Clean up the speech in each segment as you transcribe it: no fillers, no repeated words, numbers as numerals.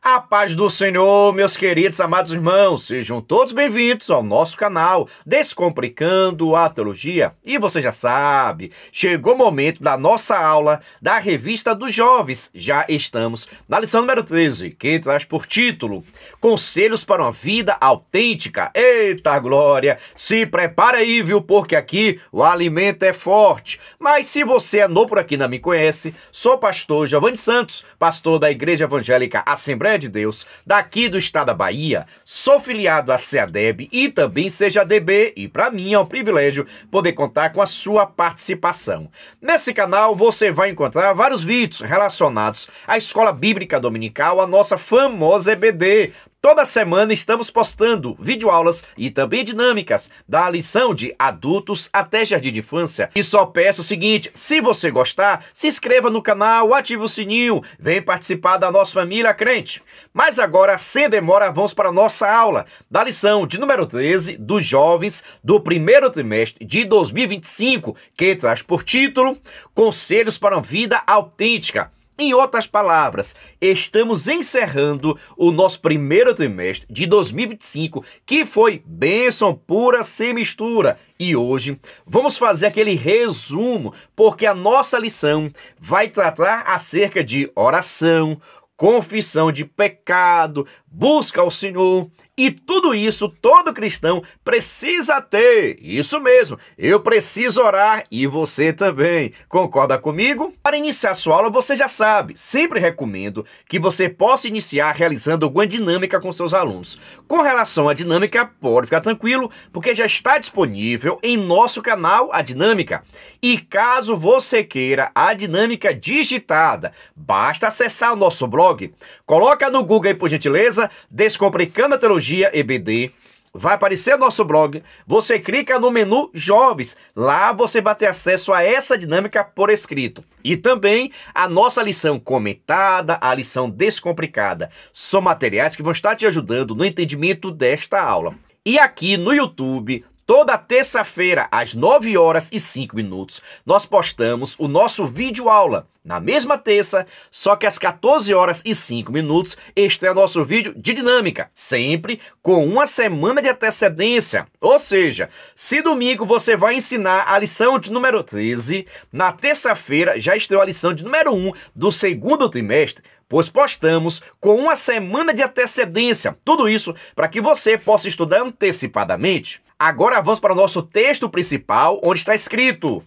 A paz do Senhor, meus queridos amados irmãos, sejam todos bem-vindos ao nosso canal Descomplicando a Teologia. E você já sabe, chegou o momento da nossa aula da Revista dos Jovens. Já estamos na lição número 13, que traz por título Conselhos para uma Vida Autêntica. Eita glória! Se prepara aí, viu? Porque aqui o alimento é forte. Mas se você é novo por aqui e não me conhece, sou pastor Giovanni Santos, pastor da Igreja Evangélica Assembleia de Deus, daqui do estado da Bahia. Sou filiado à CEADEB e também CEADB, e para mim é um privilégio poder contar com a sua participação. Nesse canal você vai encontrar vários vídeos relacionados à Escola Bíblica Dominical, a nossa famosa EBD. Toda semana estamos postando videoaulas e também dinâmicas da lição de adultos até jardim de infância. E só peço o seguinte, se você gostar, se inscreva no canal, ative o sininho, vem participar da nossa família crente. Mas agora, sem demora, vamos para a nossa aula da lição de número 13 dos jovens do primeiro trimestre de 2025, que traz por título Conselhos para uma Vida Autêntica. Em outras palavras, estamos encerrando o nosso primeiro trimestre de 2025, que foi bênção pura sem mistura. E hoje vamos fazer aquele resumo, porque a nossa lição vai tratar acerca de oração, confissão de pecado, busca ao Senhor. E tudo isso, todo cristão precisa ter. Isso mesmo, eu preciso orar e você também. Concorda comigo? Para iniciar sua aula, você já sabe, sempre recomendo que você possa iniciar realizando alguma dinâmica com seus alunos. Com relação à dinâmica, pode ficar tranquilo, porque já está disponível em nosso canal a dinâmica. E caso você queira a dinâmica digitada, basta acessar o nosso blog. Coloca no Google aí, por gentileza, Descomplicando a Teologia EBD, vai aparecer nosso blog, você clica no menu Jovens, lá você vai ter acesso a essa dinâmica por escrito. E também a nossa lição comentada, a lição descomplicada. São materiais que vão estar te ajudando no entendimento desta aula. E aqui no YouTube, toda terça-feira, às 9h05, nós postamos o nosso vídeo aula. Na mesma terça, só que às 14h05, este é o nosso vídeo de dinâmica, sempre com uma semana de antecedência. Ou seja, se domingo você vai ensinar a lição de número 13, na terça-feira já estreou a lição de número 1 do segundo trimestre, pois postamos com uma semana de antecedência. Tudo isso para que você possa estudar antecipadamente. Agora vamos para o nosso texto principal, onde está escrito: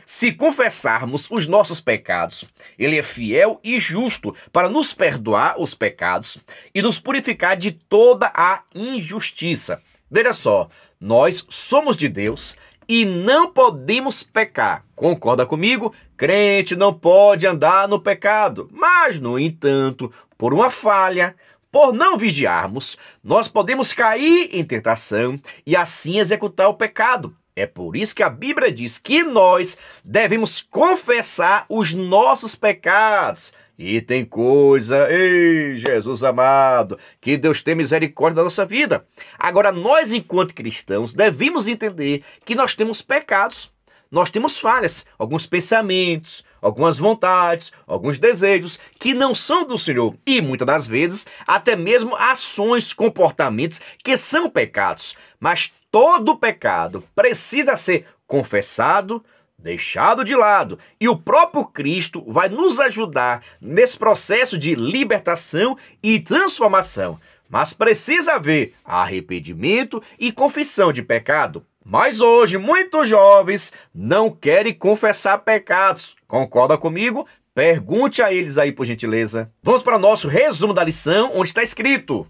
se confessarmos os nossos pecados, Ele é fiel e justo para nos perdoar os pecados e nos purificar de toda a injustiça. Veja só, nós somos de Deus e não podemos pecar. Concorda comigo? Crente não pode andar no pecado, mas, no entanto, por uma falha, por não vigiarmos, nós podemos cair em tentação e assim executar o pecado. É por isso que a Bíblia diz que nós devemos confessar os nossos pecados. E tem coisa, ei, Jesus amado, que Deus tem misericórdia da nossa vida. Agora, nós, enquanto cristãos, devemos entender que nós temos pecados, nós temos falhas, alguns pensamentos, algumas vontades, alguns desejos que não são do Senhor. E muitas das vezes, até mesmo ações, comportamentos que são pecados. Mas todo pecado precisa ser confessado, deixado de lado. E o próprio Cristo vai nos ajudar nesse processo de libertação e transformação. Mas precisa haver arrependimento e confissão de pecado. Mas hoje, muitos jovens não querem confessar pecados. Concorda comigo? Pergunte a eles aí, por gentileza. Vamos para o nosso resumo da lição, onde está escrito: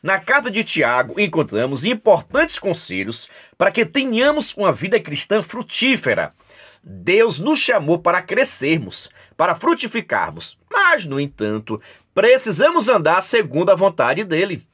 na carta de Tiago, encontramos importantes conselhos para que tenhamos uma vida cristã frutífera. Deus nos chamou para crescermos, para frutificarmos, mas, no entanto, precisamos andar segundo a vontade dele.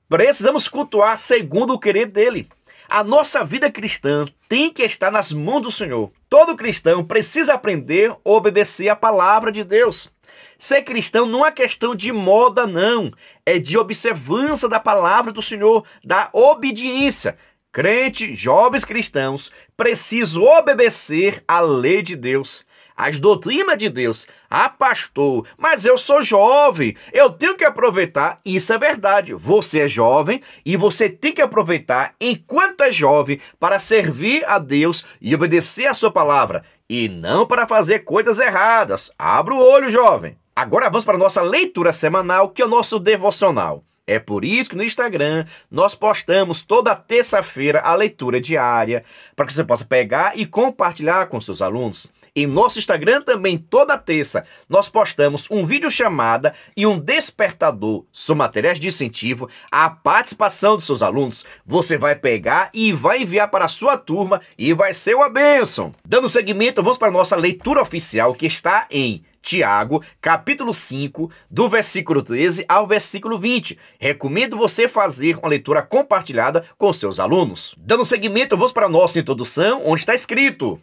Precisamos cultuar segundo o querer dele. A nossa vida cristã tem que estar nas mãos do Senhor. Todo cristão precisa aprender a obedecer a palavra de Deus. Ser cristão não é questão de moda, não. É de observância da palavra do Senhor, da obediência. Crente, jovens cristãos, precisam obedecer à lei de Deus. as doutrinas de Deus. Ah, pastor, mas eu sou jovem, eu tenho que aproveitar. Isso é verdade, você é jovem e você tem que aproveitar enquanto é jovem para servir a Deus e obedecer a sua palavra, e não para fazer coisas erradas. Abra o olho, jovem. Agora vamos para a nossa leitura semanal, que é o nosso devocional. É por isso que no Instagram nós postamos toda terça-feira a leitura diária, para que você possa pegar e compartilhar com seus alunos. Em nosso Instagram também, toda terça, nós postamos um vídeo chamada e um despertador sobre materiais de incentivo à participação dos seus alunos. Você vai pegar e vai enviar para a sua turma e vai ser uma bênção. Dando seguimento, vamos para a nossa leitura oficial, que está em Tiago, capítulo 5, do versículo 13 ao versículo 20. Recomendo você fazer uma leitura compartilhada com seus alunos. Dando seguimento, vamos para a nossa introdução, onde está escrito: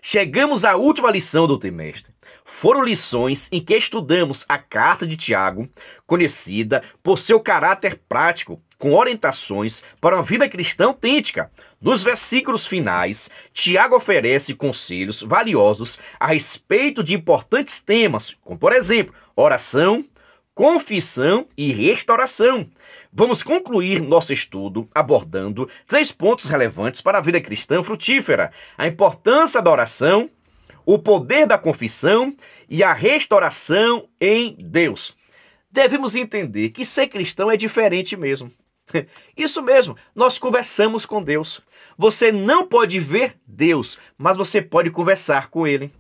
chegamos à última lição do trimestre. Foram lições em que estudamos a carta de Tiago, conhecida por seu caráter prático, com orientações para uma vida cristã autêntica. Nos versículos finais, Tiago oferece conselhos valiosos a respeito de importantes temas, como, por exemplo, oração, confissão e restauração. Vamos concluir nosso estudo abordando 3 pontos relevantes para a vida cristã frutífera: a importância da oração, o poder da confissão e a restauração em Deus. Devemos entender que ser cristão é diferente mesmo. Isso mesmo, nós conversamos com Deus. Você não pode ver Deus, mas você pode conversar com Ele.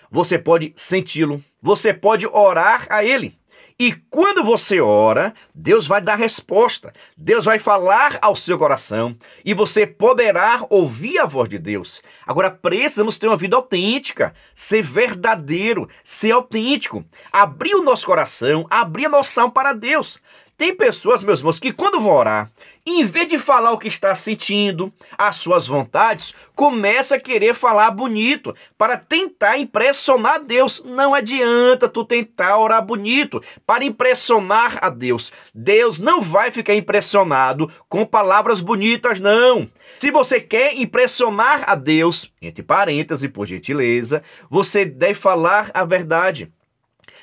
Você pode senti-lo, você pode orar a Ele. E quando você ora, Deus vai dar resposta. Deus vai falar ao seu coração e você poderá ouvir a voz de Deus. Agora, precisamos ter uma vida autêntica, ser verdadeiro, ser autêntico, abrir o nosso coração, abrir a nossa alma para Deus. Tem pessoas, meus irmãos, que quando vão orar, em vez de falar o que está sentindo, as suas vontades, começa a querer falar bonito para tentar impressionar Deus. Não adianta tu tentar orar bonito para impressionar a Deus. Deus não vai ficar impressionado com palavras bonitas, não. Se você quer impressionar a Deus, entre parênteses, por gentileza, você deve falar a verdade.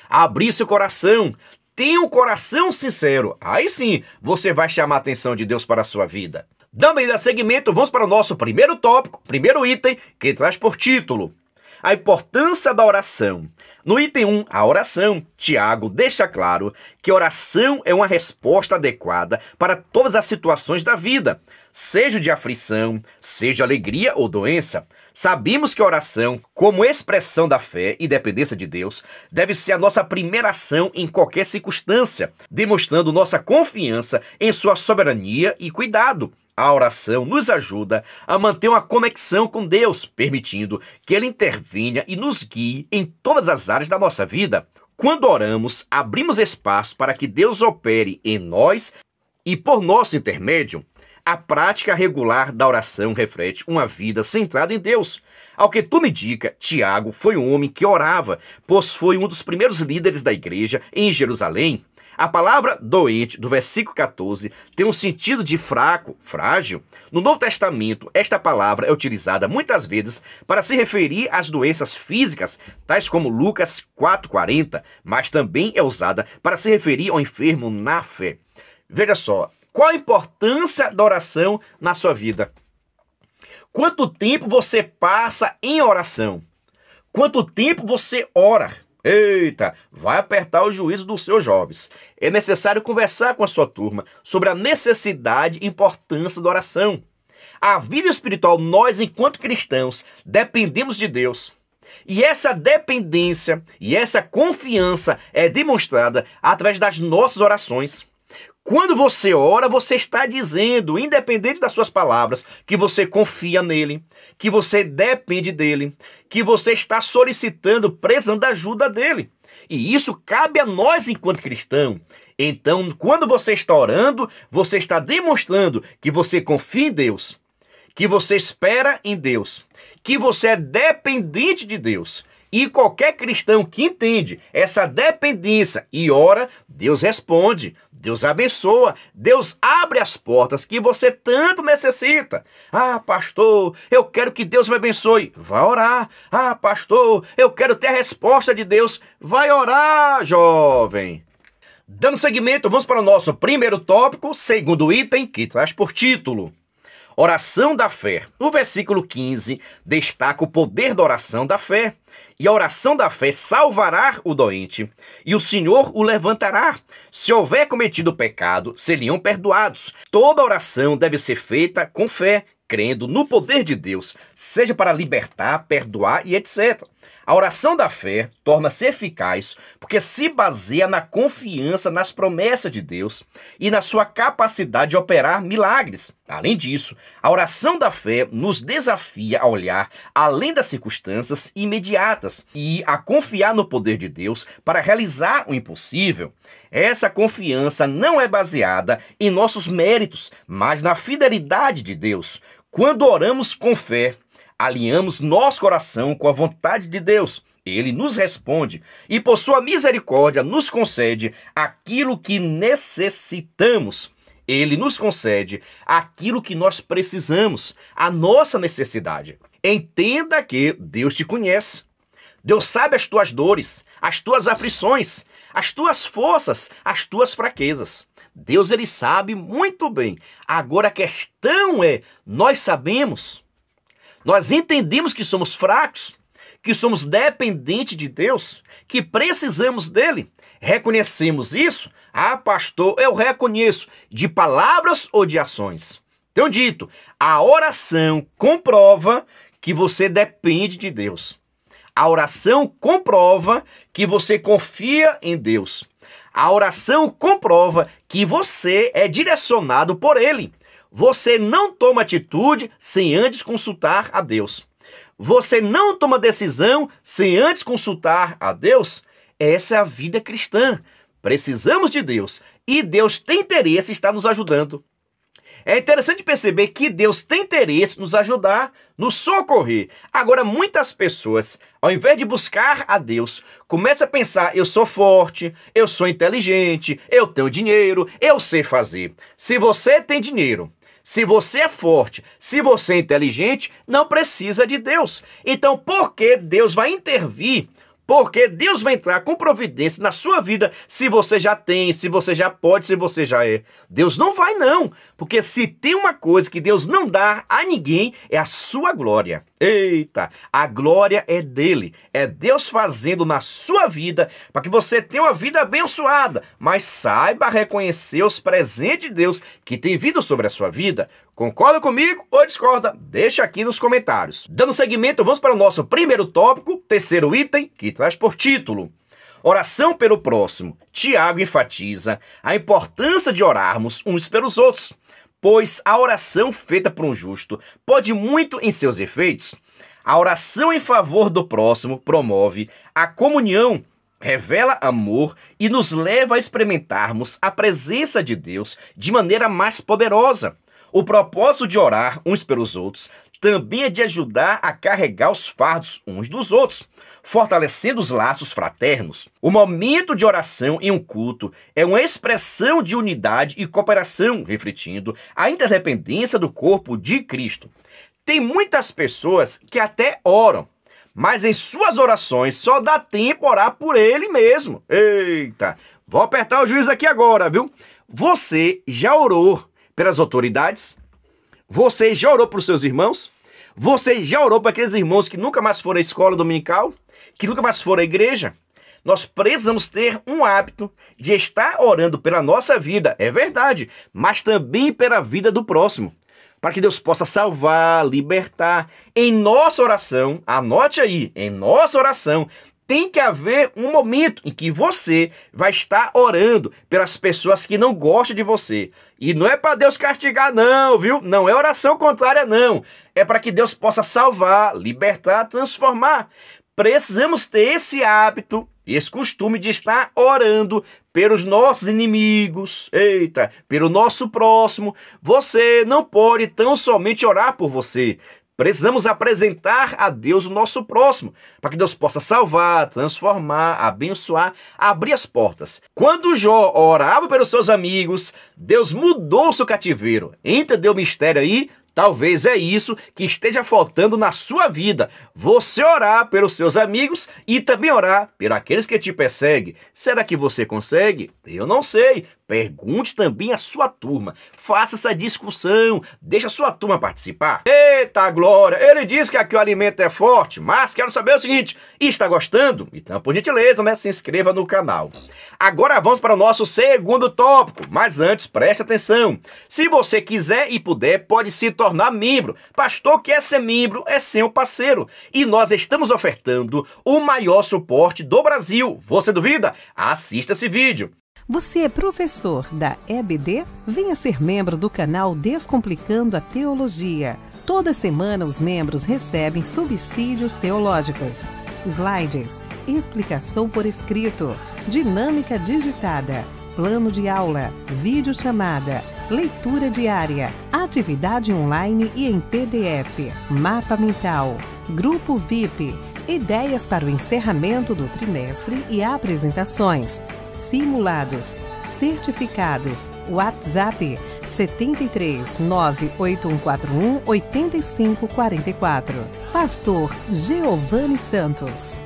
Abrir seu coração. Tenha um coração sincero. Aí sim, você vai chamar a atenção de Deus para a sua vida. Dando ainda seguimento, vamos para o nosso primeiro tópico, primeiro item, que traz por título: a importância da oração. No item 1, a oração, Tiago deixa claro que oração é uma resposta adequada para todas as situações da vida, seja de aflição, seja alegria ou doença. Sabemos que a oração, como expressão da fé e dependência de Deus, deve ser a nossa primeira ação em qualquer circunstância, demonstrando nossa confiança em sua soberania e cuidado. A oração nos ajuda a manter uma conexão com Deus, permitindo que Ele intervenha e nos guie em todas as áreas da nossa vida. Quando oramos, abrimos espaço para que Deus opere em nós e por nosso intermédio. A prática regular da oração reflete uma vida centrada em Deus. Ao que tudo indica, Tiago foi um homem que orava, pois foi um dos primeiros líderes da igreja em Jerusalém. A palavra doente, do versículo 14, tem um sentido de fraco, frágil. No Novo Testamento, esta palavra é utilizada muitas vezes para se referir às doenças físicas, tais como Lucas 4,40, mas também é usada para se referir ao enfermo na fé. Veja só, qual a importância da oração na sua vida? Quanto tempo você passa em oração? Quanto tempo você ora? Eita, vai apertar o juízo dos seus jovens. É necessário conversar com a sua turma sobre a necessidade e importância da oração. A vida espiritual, nós, enquanto cristãos, dependemos de Deus. E essa dependência e essa confiança é demonstrada através das nossas orações. Quando você ora, você está dizendo, independente das suas palavras, que você confia nele, que você depende dele, que você está solicitando, precisando da ajuda dele. E isso cabe a nós enquanto cristão. Então, quando você está orando, você está demonstrando que você confia em Deus, que você espera em Deus, que você é dependente de Deus. E qualquer cristão que entende essa dependência e ora, Deus responde, Deus abençoa, Deus abre as portas que você tanto necessita. Ah, pastor, eu quero que Deus me abençoe. Vai orar. Ah, pastor, eu quero ter a resposta de Deus. Vai orar, jovem. Dando seguimento, vamos para o nosso primeiro tópico, segundo item, que traz por título Oração da Fé. No versículo 15, destaca o poder da oração da fé. E a oração da fé salvará o doente, e o Senhor o levantará. Se houver cometido pecado, seriam perdoados. Toda oração deve ser feita com fé, crendo no poder de Deus, seja para libertar, perdoar e etc. A oração da fé torna-se eficaz porque se baseia na confiança nas promessas de Deus e na sua capacidade de operar milagres. Além disso, a oração da fé nos desafia a olhar além das circunstâncias imediatas e a confiar no poder de Deus para realizar o impossível. Essa confiança não é baseada em nossos méritos, mas na fidelidade de Deus. Quando oramos com fé, alinhamos nosso coração com a vontade de Deus. Ele nos responde e, por sua misericórdia, nos concede aquilo que necessitamos. Ele nos concede aquilo que nós precisamos, a nossa necessidade. Entenda que Deus te conhece. Deus sabe as tuas dores, as tuas aflições, as tuas forças, as tuas fraquezas. Deus, ele sabe muito bem. Agora a questão é, nós sabemos? Nós entendemos que somos fracos, que somos dependentes de Deus, que precisamos dele. Reconhecemos isso? Ah, pastor, eu reconheço. De palavras ou de ações? Então, dito, a oração comprova que você depende de Deus. A oração comprova que você confia em Deus. A oração comprova que você é direcionado por ele. Você não toma atitude sem antes consultar a Deus. Você não toma decisão sem antes consultar a Deus. Essa é a vida cristã. Precisamos de Deus e Deus tem interesse em estar nos ajudando. É interessante perceber que Deus tem interesse em nos ajudar, nos socorrer. Agora, muitas pessoas, ao invés de buscar a Deus, começam a pensar, eu sou forte, eu sou inteligente, eu tenho dinheiro, eu sei fazer. Se você tem dinheiro, se você é forte, se você é inteligente, não precisa de Deus. Então, por que Deus vai intervir? Porque Deus vai entrar com providência na sua vida se você já tem, se você já pode, se você já é. Deus não vai não, porque se tem uma coisa que Deus não dá a ninguém, é a sua glória. Eita, a glória é dele, é Deus fazendo na sua vida para que você tenha uma vida abençoada, mas saiba reconhecer os presentes de Deus que tem vindo sobre a sua vida. Concorda comigo ou discorda? Deixa aqui nos comentários. Dando seguimento, vamos para o nosso primeiro tópico, terceiro item, que traz por título Oração pelo próximo. Tiago enfatiza a importância de orarmos uns pelos outros, pois a oração feita por um justo pode muito em seus efeitos. A oração em favor do próximo promove a comunhão, revela amor e nos leva a experimentarmos a presença de Deus de maneira mais poderosa. O propósito de orar uns pelos outros também é de ajudar a carregar os fardos uns dos outros, fortalecendo os laços fraternos. O momento de oração em um culto é uma expressão de unidade e cooperação, refletindo a interdependência do corpo de Cristo. Tem muitas pessoas que até oram, mas em suas orações só dá tempo orar por ele mesmo. Eita, vou apertar o juiz aqui agora, viu? Você já orou pelas autoridades? Você já orou para os seus irmãos? Você já orou para aqueles irmãos que nunca mais foram à escola dominical? Que nunca mais foram à igreja? Nós precisamos ter um hábito de estar orando pela nossa vida, é verdade, mas também pela vida do próximo, para que Deus possa salvar, libertar. Em nossa oração, anote aí, em nossa oração, tem que haver um momento em que você vai estar orando pelas pessoas que não gostam de você. E não é para Deus castigar não, viu? Não é oração contrária não. É para que Deus possa salvar, libertar, transformar. Precisamos ter esse hábito, esse costume de estar orando pelos nossos inimigos, pelo nosso próximo. Você não pode tão somente orar por você. Precisamos apresentar a Deus o nosso próximo, para que Deus possa salvar, transformar, abençoar, abrir as portas. Quando Jó orava pelos seus amigos, Deus mudou o seu cativeiro. Entendeu o mistério aí? Talvez é isso que esteja faltando na sua vida. Você orar pelos seus amigos e também orar por aqueles que te perseguem. Será que você consegue? Eu não sei. Pergunte também à sua turma. Faça essa discussão. Deixa a sua turma participar. Eita glória! Ele diz que aqui o alimento é forte, mas quero saber o seguinte. Está gostando? Então, por gentileza, se inscreva no canal. Agora vamos para o nosso segundo tópico. Mas antes, preste atenção. Se você quiser e puder, pode se tornar membro. Pastor, que é ser membro é ser um parceiro. E nós estamos ofertando o maior suporte do Brasil. Você duvida? Assista esse vídeo. Você é professor da EBD? Venha ser membro do canal Descomplicando a Teologia. Toda semana os membros recebem subsídios teológicos, slides, explicação por escrito, dinâmica digitada, plano de aula, videochamada, leitura diária, atividade online e em PDF, mapa mental, grupo VIP, ideias para o encerramento do trimestre e apresentações, simulados, certificados, WhatsApp 73 98141 8544. Pastor Giovanni Santos.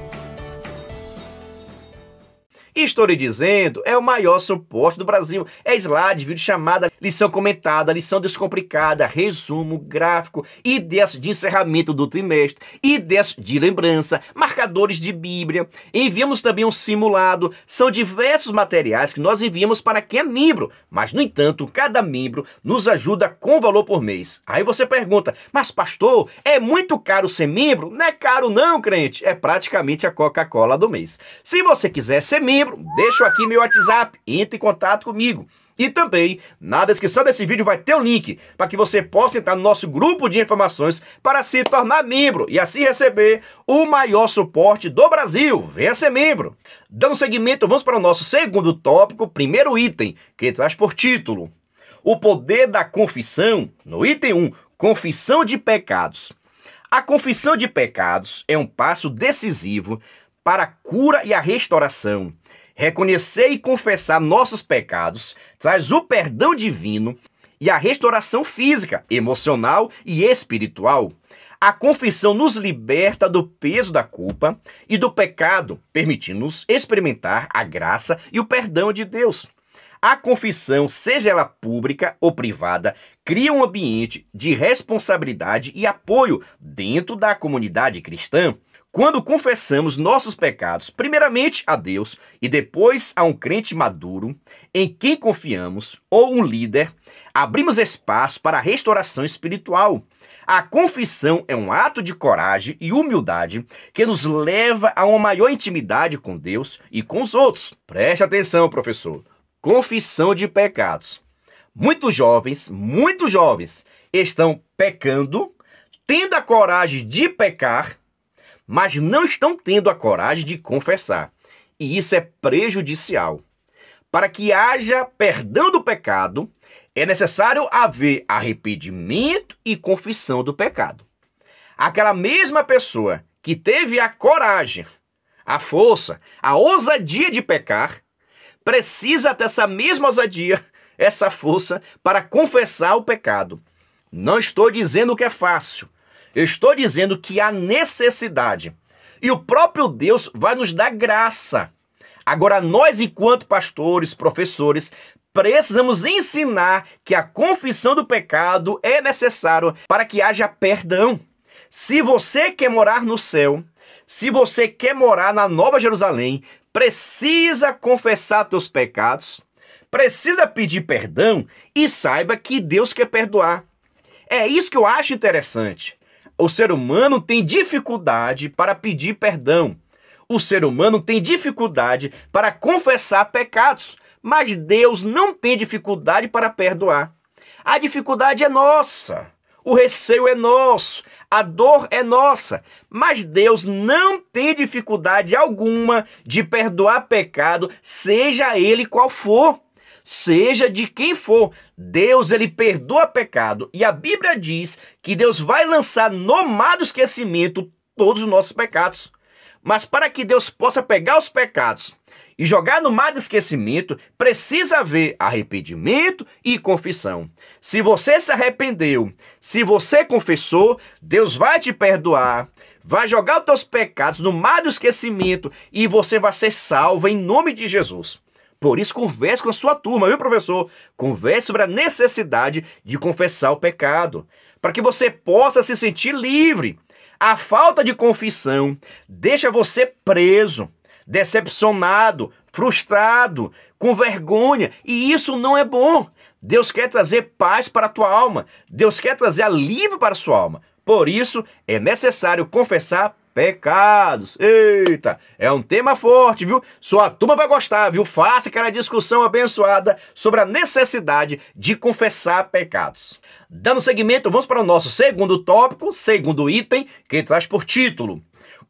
Estou lhe dizendo, é o maior suporte do Brasil. É slide, vídeo chamada, lição comentada, lição descomplicada, resumo, gráfico, ideias de encerramento do trimestre, ideias de lembrança, marcadores de Bíblia. Enviamos também um simulado. São diversos materiais que nós enviamos para quem é membro. Mas, no entanto, cada membro nos ajuda com valor por mês. Aí você pergunta, mas pastor, é muito caro ser membro? Não é caro não, crente. É praticamente a Coca-Cola do mês. Se você quiser ser membro, deixo aqui meu WhatsApp, entre em contato comigo. E também, na descrição desse vídeo vai ter um link para que você possa entrar no nosso grupo de informações para se tornar membro e assim receber o maior suporte do Brasil. Venha ser membro. Dando seguimento, vamos para o nosso segundo tópico, primeiro item, que traz por título o poder da confissão. No item 1, confissão de pecados. A confissão de pecados é um passo decisivo para a cura e a restauração. Reconhecer e confessar nossos pecados traz o perdão divino e a restauração física, emocional e espiritual. A confissão nos liberta do peso da culpa e do pecado, permitindo-nos experimentar a graça e o perdão de Deus. A confissão, seja ela pública ou privada, cria um ambiente de responsabilidade e apoio dentro da comunidade cristã. Quando confessamos nossos pecados, primeiramente a Deus e depois a um crente maduro, em quem confiamos, ou um líder, abrimos espaço para a restauração espiritual. A confissão é um ato de coragem e humildade que nos leva a uma maior intimidade com Deus e com os outros. Preste atenção, professor. Confissão de pecados. Muitos jovens estão pecando, tendo a coragem de pecar, mas não estão tendo a coragem de confessar. E isso é prejudicial. Para que haja perdão do pecado, é necessário haver arrependimento e confissão do pecado. Aquela mesma pessoa que teve a coragem, a força, a ousadia de pecar, precisa ter essa mesma ousadia, essa força para confessar o pecado. Não estou dizendo que é fácil. Eu estou dizendo que há necessidade. E o próprio Deus vai nos dar graça. Agora, nós, enquanto pastores, professores, precisamos ensinar que a confissão do pecado é necessário para que haja perdão. Se você quer morar no céu, se você quer morar na Nova Jerusalém, precisa confessar teus pecados, precisa pedir perdão e saiba que Deus quer perdoar. É isso que eu acho interessante. O ser humano tem dificuldade para pedir perdão. O ser humano tem dificuldade para confessar pecados, mas Deus não tem dificuldade para perdoar. A dificuldade é nossa, o receio é nosso, a dor é nossa, mas Deus não tem dificuldade alguma de perdoar pecado, seja ele qual for. seja de quem for, Deus ele perdoa pecado. E a Bíblia diz que Deus vai lançar no mar do esquecimento todos os nossos pecados. Mas para que Deus possa pegar os pecados e jogar no mar do esquecimento, precisa haver arrependimento e confissão. Se você se arrependeu, se você confessou, Deus vai te perdoar, vai jogar os teus pecados no mar do esquecimento e você vai ser salvo em nome de Jesus. Por isso, converse com a sua turma, viu, professor? Converse sobre a necessidade de confessar o pecado, para que você possa se sentir livre. A falta de confissão deixa você preso, decepcionado, frustrado, com vergonha, e isso não é bom. Deus quer trazer paz para a tua alma, Deus quer trazer alívio para a sua alma. Por isso, é necessário confessar pecados. Eita, é um tema forte, viu? Sua turma vai gostar, viu? Faça aquela discussão abençoada sobre a necessidade de confessar pecados. Dando seguimento, vamos para o nosso segundo tópico, segundo item, que traz por título: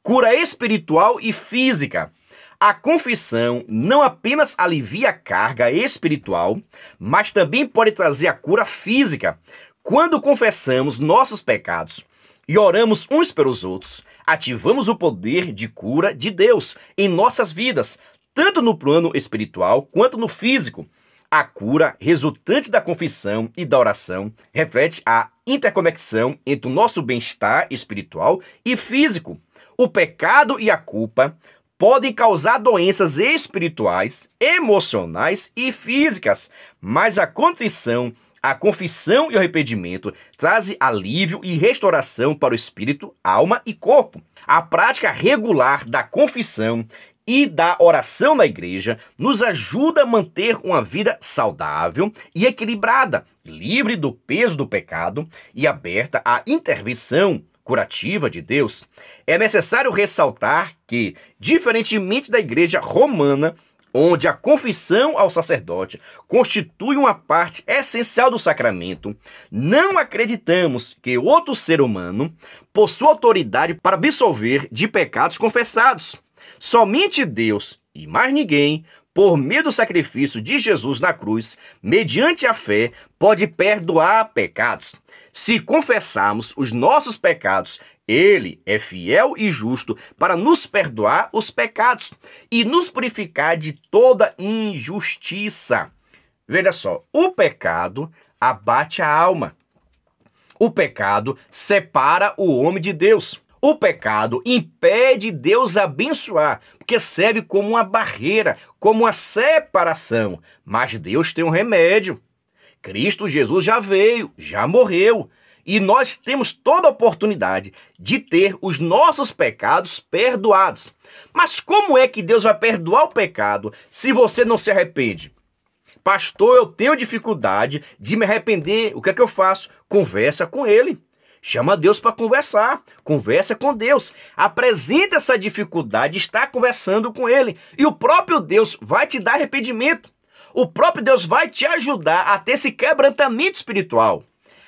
cura espiritual e física. A confissão não apenas alivia a carga espiritual, mas também pode trazer a cura física. Quando confessamos nossos pecados e oramos uns pelos outros, ativamos o poder de cura de Deus em nossas vidas, tanto no plano espiritual quanto no físico. A cura resultante da confissão e da oração reflete a interconexão entre o nosso bem-estar espiritual e físico. O pecado e a culpa podem causar doenças espirituais, emocionais e físicas, mas a contrição, a confissão e o arrependimento trazem alívio e restauração para o espírito, alma e corpo. A prática regular da confissão e da oração na igreja nos ajuda a manter uma vida saudável e equilibrada, livre do peso do pecado e aberta à intervenção curativa de Deus. É necessário ressaltar que, diferentemente da igreja romana, onde a confissão ao sacerdote constitui uma parte essencial do sacramento, não acreditamos que outro ser humano possua autoridade para absolver de pecados confessados. Somente Deus e mais ninguém, por meio do sacrifício de Jesus na cruz, mediante a fé, pode perdoar pecados. Se confessarmos os nossos pecados, Ele é fiel e justo para nos perdoar os pecados e nos purificar de toda injustiça. Veja só, o pecado abate a alma. O pecado separa o homem de Deus. O pecado impede Deus abençoar, porque serve como uma barreira, como uma separação. Mas Deus tem um remédio. Cristo Jesus já veio, já morreu. E nós temos toda a oportunidade de ter os nossos pecados perdoados. Mas como é que Deus vai perdoar o pecado se você não se arrepende? Pastor, eu tenho dificuldade de me arrepender. O que é que eu faço? Conversa com Ele. Chama Deus para conversar. Conversa com Deus. Apresenta essa dificuldade, está conversando com Ele. E o próprio Deus vai te dar arrependimento. O próprio Deus vai te ajudar a ter esse quebrantamento espiritual.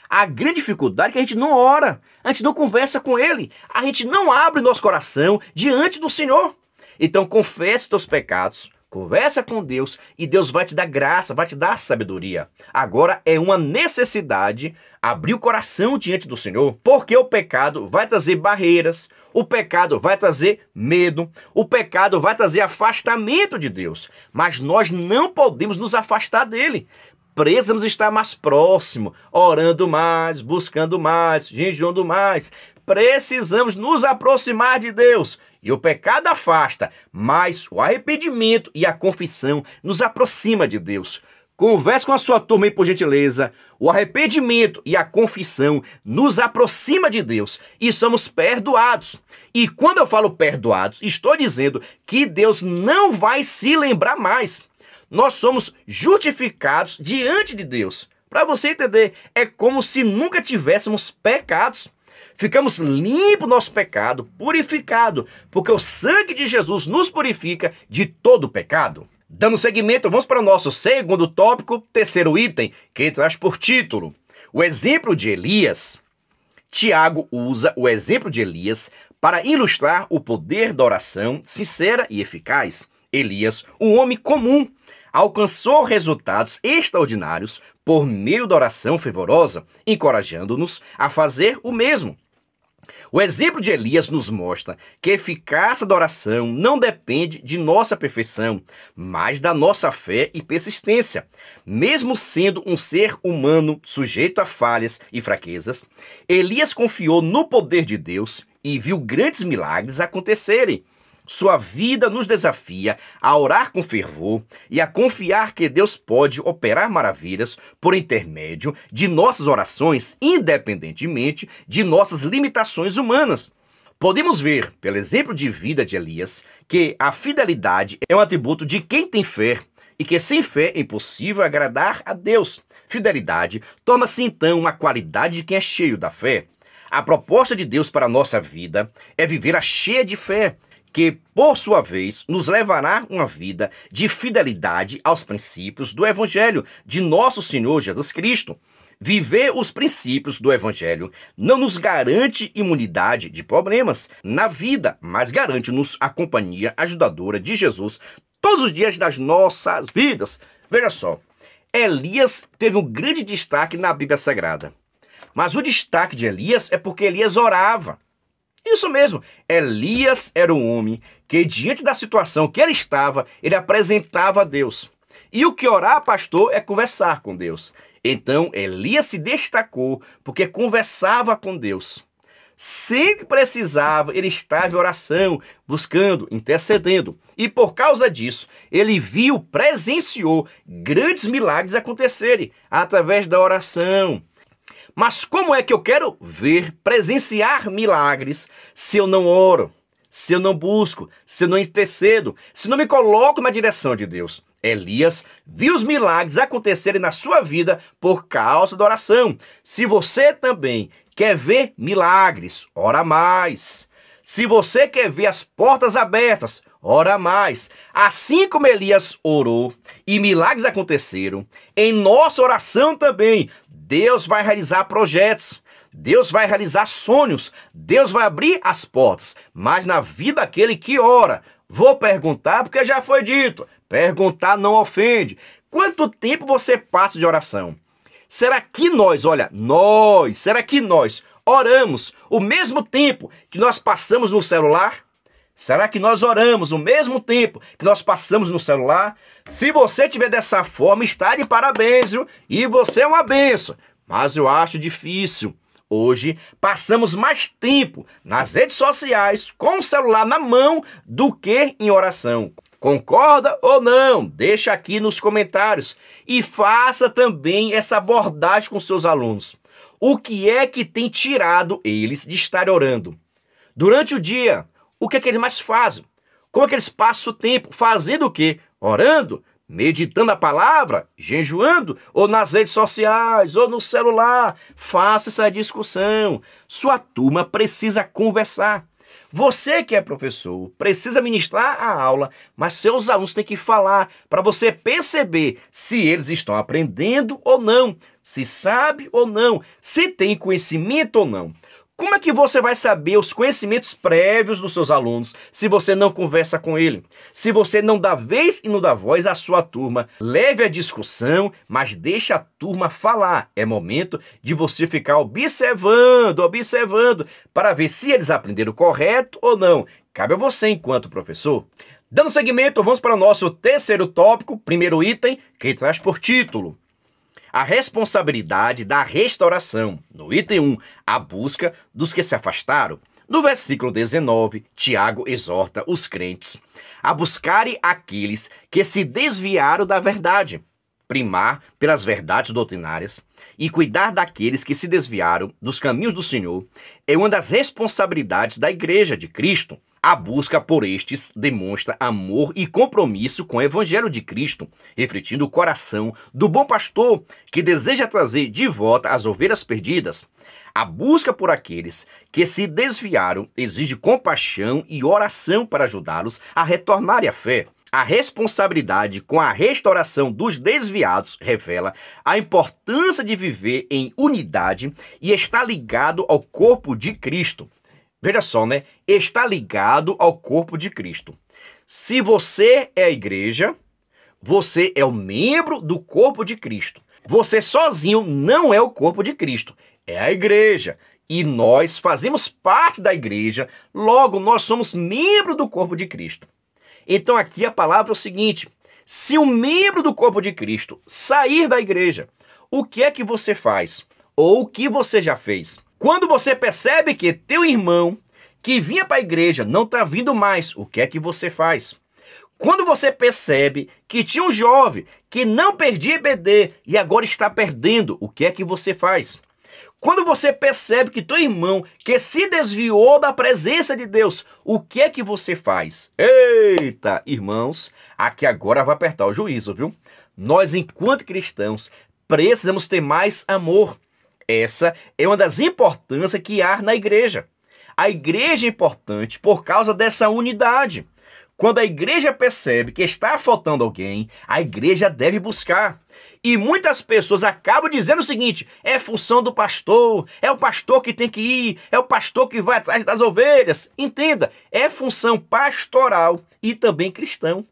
A grande dificuldade é que a gente não ora, a gente não conversa com Ele, a gente não abre nosso coração diante do Senhor. Então confesse teus pecados, conversa com Deus e Deus vai te dar graça, vai te dar sabedoria. Agora é uma necessidade abrir o coração diante do Senhor, porque o pecado vai trazer barreiras, o pecado vai trazer medo, o pecado vai trazer afastamento de Deus. Mas nós não podemos nos afastar dele. Precisamos estar mais próximo, orando mais, buscando mais, jejuando mais. Precisamos nos aproximar de Deus. E o pecado afasta, mas o arrependimento e a confissão nos aproxima de Deus. Converse com a sua turma aí, por gentileza. O arrependimento e a confissão nos aproxima de Deus e somos perdoados. E quando eu falo perdoados, estou dizendo que Deus não vai se lembrar mais. Nós somos justificados diante de Deus. Para você entender, é como se nunca tivéssemos pecados. Ficamos limpos do nosso pecado, purificado, porque o sangue de Jesus nos purifica de todo pecado. Dando seguimento, vamos para o nosso segundo tópico, terceiro item, que traz por título: o exemplo de Elias. Tiago usa o exemplo de Elias para ilustrar o poder da oração sincera e eficaz. Elias, um homem comum, alcançou resultados extraordinários por meio da oração fervorosa, encorajando-nos a fazer o mesmo. O exemplo de Elias nos mostra que a eficácia da oração não depende de nossa perfeição, mas da nossa fé e persistência. Mesmo sendo um ser humano sujeito a falhas e fraquezas, Elias confiou no poder de Deus e viu grandes milagres acontecerem. Sua vida nos desafia a orar com fervor e a confiar que Deus pode operar maravilhas por intermédio de nossas orações, independentemente de nossas limitações humanas. Podemos ver, pelo exemplo de vida de Elias, que a fidelidade é um atributo de quem tem fé e que sem fé é impossível agradar a Deus. Fidelidade torna-se então uma qualidade de quem é cheio da fé. A proposta de Deus para a nossa vida é viver a cheia de fé, que, por sua vez, nos levará uma vida de fidelidade aos princípios do Evangelho de nosso Senhor Jesus Cristo. Viver os princípios do Evangelho não nos garante imunidade de problemas na vida, mas garante-nos a companhia ajudadora de Jesus todos os dias das nossas vidas. Veja só, Elias teve um grande destaque na Bíblia Sagrada. Mas o destaque de Elias é porque Elias orava. Isso mesmo, Elias era um homem que, diante da situação que ele estava, ele apresentava a Deus. E o que orar, pastor, é conversar com Deus. Então, Elias se destacou porque conversava com Deus. Sempre que precisava, ele estava em oração, buscando, intercedendo. E por causa disso, ele presenciou grandes milagres acontecerem através da oração. Mas como é que eu quero presenciar milagres se eu não oro, se eu não busco, se eu não intercedo, se não me coloco na direção de Deus? Elias viu os milagres acontecerem na sua vida por causa da oração. Se você também quer ver milagres, ora mais. Se você quer ver as portas abertas, ora mais. Assim como Elias orou e milagres aconteceram, em nossa oração também, Deus vai realizar projetos, Deus vai realizar sonhos, Deus vai abrir as portas. Mas na vida daquele que ora, vou perguntar porque já foi dito, perguntar não ofende. Quanto tempo você passa de oração? Será que nós oramos o mesmo tempo que nós passamos no celular? Será que nós oramos o mesmo tempo que nós passamos no celular? Se você tiver dessa forma, está de parabéns, viu? E você é uma benção. Mas eu acho difícil. Hoje, passamos mais tempo nas redes sociais, com o celular na mão, do que em oração. Concorda ou não? Deixa aqui nos comentários. E faça também essa abordagem com seus alunos. O que é que tem tirado eles de estar orando? Durante o dia, o que é que eles mais fazem? Como é que eles passam o tempo? Fazendo o quê? Orando? Meditando a palavra? Jejuando? Ou nas redes sociais? Ou no celular? Faça essa discussão. Sua turma precisa conversar. Você que é professor precisa ministrar a aula, mas seus alunos têm que falar para você perceber se eles estão aprendendo ou não, se sabe ou não, se tem conhecimento ou não. Como é que você vai saber os conhecimentos prévios dos seus alunos se você não conversa com ele? Se você não dá vez e não dá voz à sua turma, leve a discussão, mas deixe a turma falar. É momento de você ficar observando, para ver se eles aprenderam correto ou não. Cabe a você enquanto professor. Dando seguimento, vamos para o nosso terceiro tópico, primeiro item, que traz por título: a responsabilidade da restauração. No item 1, a busca dos que se afastaram. No versículo 19, Tiago exorta os crentes a buscarem aqueles que se desviaram da verdade, primar pelas verdades doutrinárias e cuidar daqueles que se desviaram dos caminhos do Senhor é uma das responsabilidades da Igreja de Cristo. A busca por estes demonstra amor e compromisso com o Evangelho de Cristo, refletindo o coração do bom pastor que deseja trazer de volta as ovelhas perdidas. A busca por aqueles que se desviaram exige compaixão e oração para ajudá-los a retornarem à fé. A responsabilidade com a restauração dos desviados revela a importância de viver em unidade e está ligado ao corpo de Cristo. Veja só, né? Está ligado ao corpo de Cristo. Se você é a igreja, Você é o membro do corpo de Cristo. Você sozinho não é o corpo de Cristo, é a igreja. E nós fazemos parte da igreja, logo nós somos membro do corpo de Cristo. Então aqui a palavra é o seguinte: se um membro do corpo de Cristo sair da igreja, o que é que você faz? Ou o que você já fez? Quando você percebe que teu irmão que vinha para a igreja não está vindo mais, o que é que você faz? Quando você percebe que tinha um jovem que não perdia EBD e agora está perdendo, o que é que você faz? Quando você percebe que teu irmão que se desviou da presença de Deus, o que é que você faz? Eita, irmãos, aqui agora vai apertar o juízo, viu? Nós, enquanto cristãos, precisamos ter mais amor. Essa é uma das importâncias que há na igreja. A igreja é importante por causa dessa unidade. Quando a igreja percebe que está faltando alguém, a igreja deve buscar. E muitas pessoas acabam dizendo o seguinte: é função do pastor, é o pastor que tem que ir, é o pastor que vai atrás das ovelhas. Entenda, é função pastoral e também cristão.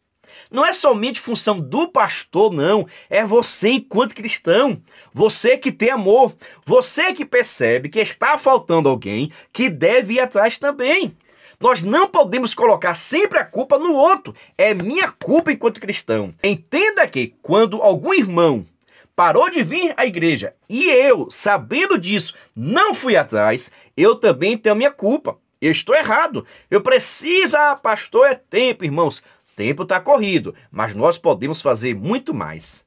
Não é somente função do pastor, não. É você enquanto cristão. Você que tem amor. Você que percebe que está faltando alguém que deve ir atrás também. Nós não podemos colocar sempre a culpa no outro. É minha culpa enquanto cristão. Entenda que quando algum irmão parou de vir à igreja e eu, sabendo disso, não fui atrás, eu também tenho a minha culpa. Eu estou errado. Eu preciso... pastor, é tempo, irmãos. Tempo está corrido, mas nós podemos fazer muito mais.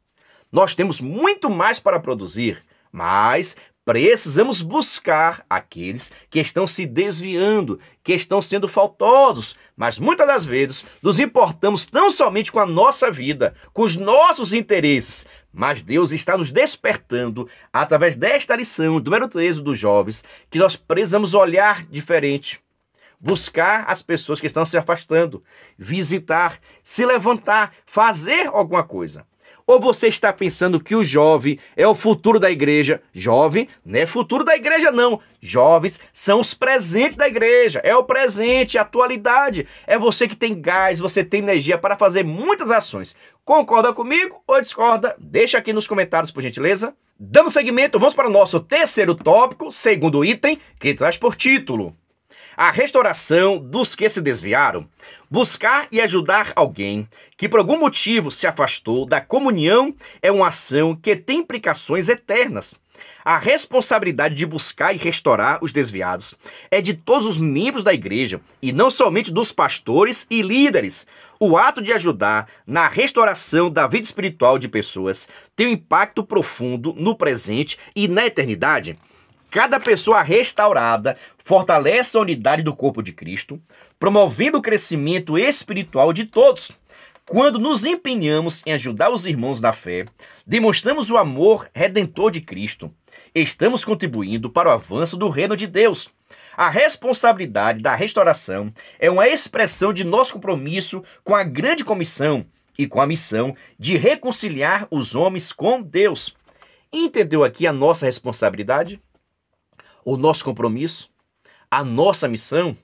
Nós temos muito mais para produzir, mas precisamos buscar aqueles que estão se desviando, que estão sendo faltosos, mas muitas das vezes nos importamos tão somente com a nossa vida, com os nossos interesses, mas Deus está nos despertando através desta lição, número 13 dos jovens, que nós precisamos olhar diferente. Buscar as pessoas que estão se afastando, visitar, se levantar, fazer alguma coisa. Ou você está pensando que o jovem é o futuro da igreja? Jovem não é futuro da igreja, não. Jovens são os presentes da igreja. É o presente, a atualidade. É você que tem gás, você tem energia para fazer muitas ações. Concorda comigo ou discorda? Deixa aqui nos comentários, por gentileza. Dando seguimento, vamos para o nosso terceiro tópico, segundo item, que traz por título: a restauração dos que se desviaram. Buscar e ajudar alguém que por algum motivo se afastou da comunhão é uma ação que tem implicações eternas. A responsabilidade de buscar e restaurar os desviados é de todos os membros da igreja e não somente dos pastores e líderes. O ato de ajudar na restauração da vida espiritual de pessoas tem um impacto profundo no presente e na eternidade. Cada pessoa restaurada fortalece a unidade do corpo de Cristo, promovendo o crescimento espiritual de todos. Quando nos empenhamos em ajudar os irmãos na fé, demonstramos o amor redentor de Cristo. Estamos contribuindo para o avanço do reino de Deus. A responsabilidade da restauração é uma expressão de nosso compromisso com a grande comissão e com a missão de reconciliar os homens com Deus. Entendeu aqui a nossa responsabilidade? O nosso compromisso, a nossa missão?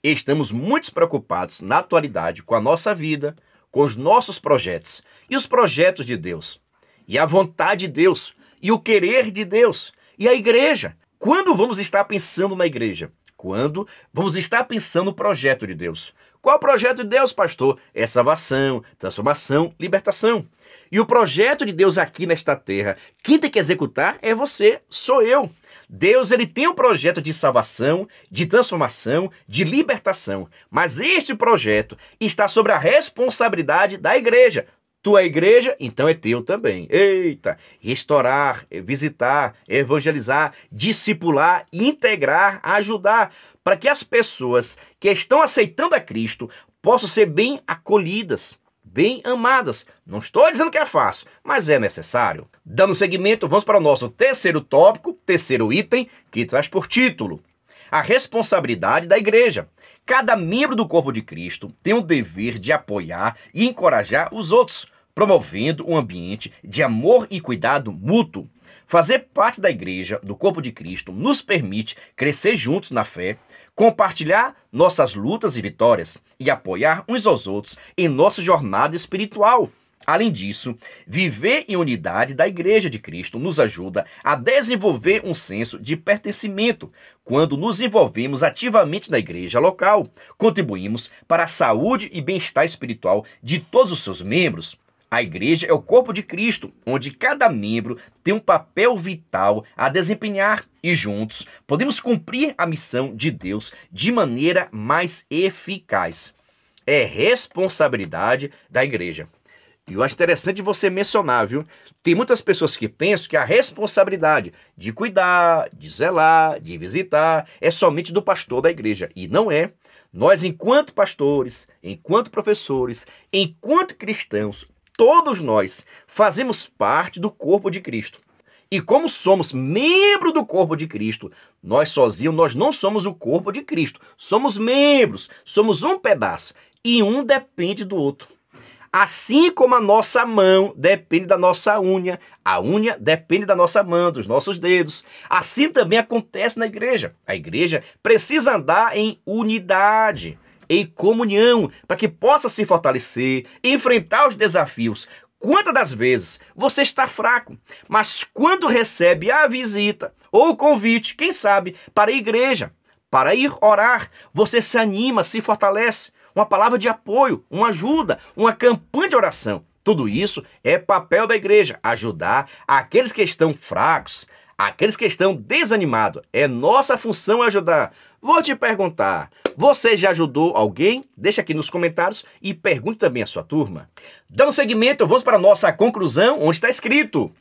Estamos muito preocupados na atualidade com a nossa vida, com os nossos projetos e os projetos de Deus, e a vontade de Deus, e o querer de Deus, e a igreja. Quando vamos estar pensando na igreja? Quando vamos estar pensando no projeto de Deus? Qual é o projeto de Deus, pastor? É salvação, transformação, libertação. E o projeto de Deus aqui nesta terra, quem tem que executar é você, sou eu. Deus, ele tem um projeto de salvação, de transformação, de libertação. Mas este projeto está sobre a responsabilidade da igreja. Tu é igreja, então é teu também. Eita! Restaurar, visitar, evangelizar, discipular, integrar, ajudar, para que as pessoas que estão aceitando a Cristo possam ser bem acolhidas, bem amadas. Não estou dizendo que é fácil, mas é necessário. Dando seguimento, vamos para o nosso terceiro tópico, terceiro item, que traz por título: a responsabilidade da igreja. Cada membro do corpo de Cristo tem o dever de apoiar e encorajar os outros, promovendo um ambiente de amor e cuidado mútuo. Fazer parte da igreja, do corpo de Cristo, nos permite crescer juntos na fé, compartilhar nossas lutas e vitórias e apoiar uns aos outros em nossa jornada espiritual. Além disso, viver em unidade da Igreja de Cristo nos ajuda a desenvolver um senso de pertencimento. Quando nos envolvemos ativamente na igreja local, contribuímos para a saúde e bem-estar espiritual de todos os seus membros. A igreja é o corpo de Cristo, onde cada membro tem um papel vital a desempenhar e juntos podemos cumprir a missão de Deus de maneira mais eficaz. É responsabilidade da igreja. E eu acho interessante você mencionar, viu? Tem muitas pessoas que pensam que a responsabilidade de cuidar, de zelar, de visitar é somente do pastor da igreja. E não é. Nós, enquanto pastores, enquanto professores, enquanto cristãos, todos nós fazemos parte do corpo de Cristo. E como somos membro do corpo de Cristo, nós sozinhos, nós não somos o corpo de Cristo. Somos membros, somos um pedaço. E um depende do outro. Assim como a nossa mão depende da nossa unha, a unha depende da nossa mão, dos nossos dedos. Assim também acontece na igreja. A igreja precisa andar em unidade, em comunhão, para que possa se fortalecer, enfrentar os desafios. Quantas das vezes você está fraco, mas quando recebe a visita ou o convite, quem sabe, para a igreja, para ir orar, você se anima, se fortalece. Uma palavra de apoio, uma ajuda, uma campanha de oração. Tudo isso é papel da igreja, ajudar aqueles que estão fracos, aqueles que estão desanimados. É nossa função ajudar. Vou te perguntar, você já ajudou alguém? Deixa aqui nos comentários e pergunte também à sua turma. Dando seguimento, vamos para a nossa conclusão, onde está escrito: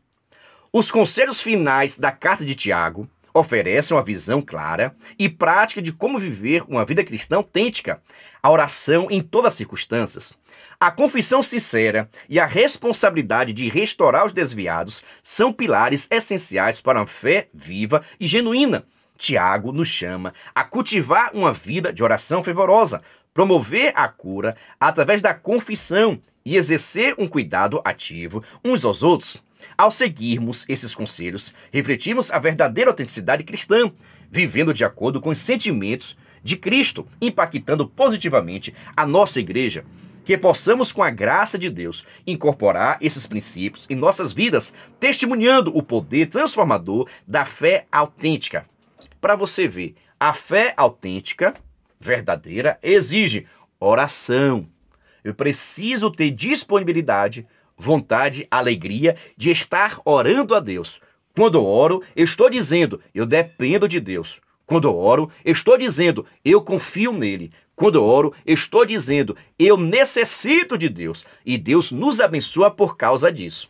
os conselhos finais da carta de Tiago oferecem uma visão clara e prática de como viver uma vida cristã autêntica, a oração em todas as circunstâncias, a confissão sincera e a responsabilidade de restaurar os desviados são pilares essenciais para uma fé viva e genuína. Tiago nos chama a cultivar uma vida de oração fervorosa, promover a cura através da confissão e exercer um cuidado ativo uns aos outros. Ao seguirmos esses conselhos, refletimos a verdadeira autenticidade cristã, vivendo de acordo com os sentimentos de Cristo, impactando positivamente a nossa igreja. Que possamos, com a graça de Deus, incorporar esses princípios em nossas vidas, testemunhando o poder transformador da fé autêntica. Para você ver, a fé autêntica, verdadeira, exige oração. Eu preciso ter disponibilidade, vontade, alegria de estar orando a Deus. Quando eu oro, eu estou dizendo, eu dependo de Deus. Quando eu oro, eu estou dizendo, eu confio nele. Quando eu oro, eu estou dizendo, eu necessito de Deus. E Deus nos abençoa por causa disso.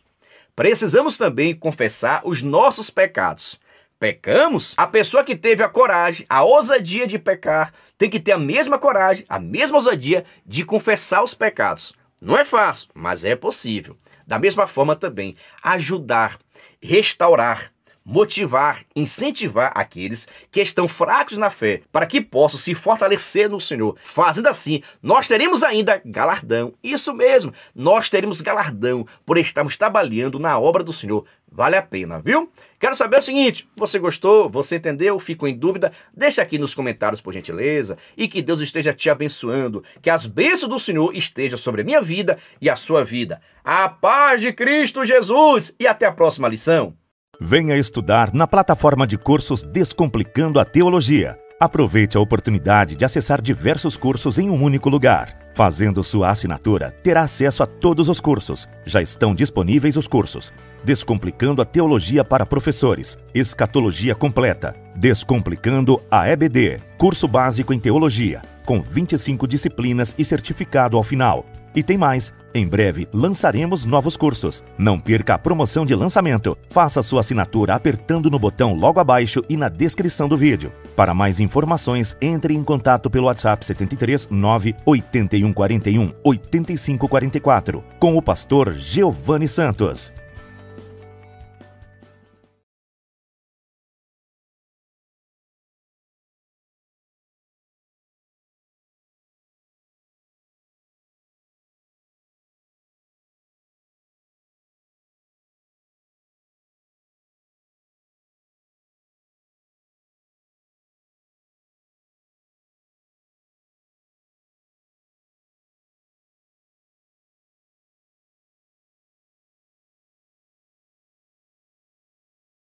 Precisamos também confessar os nossos pecados. Pecamos? A pessoa que teve a coragem, a ousadia de pecar, tem que ter a mesma coragem, a mesma ousadia de confessar os pecados. Não é fácil, mas é possível. Da mesma forma também, ajudar, restaurar, motivar, incentivar aqueles que estão fracos na fé, para que possam se fortalecer no Senhor. Fazendo assim, nós teremos ainda galardão. Isso mesmo, nós teremos galardão por estarmos trabalhando na obra do Senhor. Vale a pena, viu? Quero saber o seguinte, você gostou? Você entendeu? Ficou em dúvida? Deixa aqui nos comentários, por gentileza, e que Deus esteja te abençoando, que as bênçãos do Senhor estejam sobre a minha vida e a sua vida. A paz de Cristo Jesus e até a próxima lição. Venha estudar na plataforma de cursos Descomplicando a Teologia. Aproveite a oportunidade de acessar diversos cursos em um único lugar. Fazendo sua assinatura, terá acesso a todos os cursos. Já estão disponíveis os cursos: Descomplicando a Teologia para Professores, Escatologia Completa, Descomplicando a EBD, Curso Básico em Teologia, com 25 disciplinas e certificado ao final. E tem mais, em breve lançaremos novos cursos. Não perca a promoção de lançamento. Faça sua assinatura apertando no botão logo abaixo e na descrição do vídeo. Para mais informações, entre em contato pelo WhatsApp 73 98141 8544 com o pastor Giovanni Santos.